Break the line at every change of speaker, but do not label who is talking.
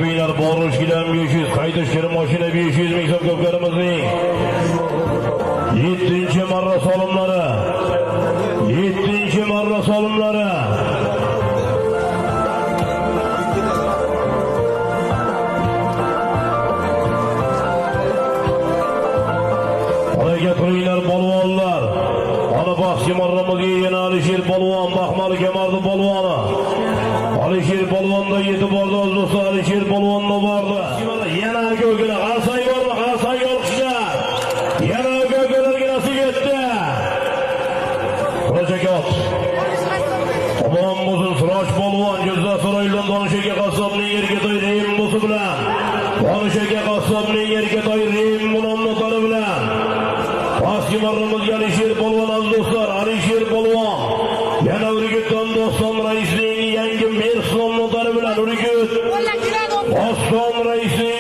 Beyler boruş giden 500, kaydışları maşine 500 miktar köplerimizin 7. marra salımları 7. marra salımları hareket kıyılar balvanlar ana bahsi marramız yiyen Alişir balvan bakmalı kemardı balvanı Alişir balvanda yeti vardı az olsa Alişir balvanda vardı yana göğüne Asay var mı Asay yolkuşlar yana göğüne girası gitti Projekat Aman bozun sıraç balvan cüzda saraylan danışeke kasabının yergetoy reyim bozu bilen danışeke kasabının yergetoy reyim bunamlıkları bilen Baski marramız Alişir balvan az dostlar Alişir balvan yana ürgütten dostan reisliğini yengim bir sonluları bilen ürgüt Osman reisi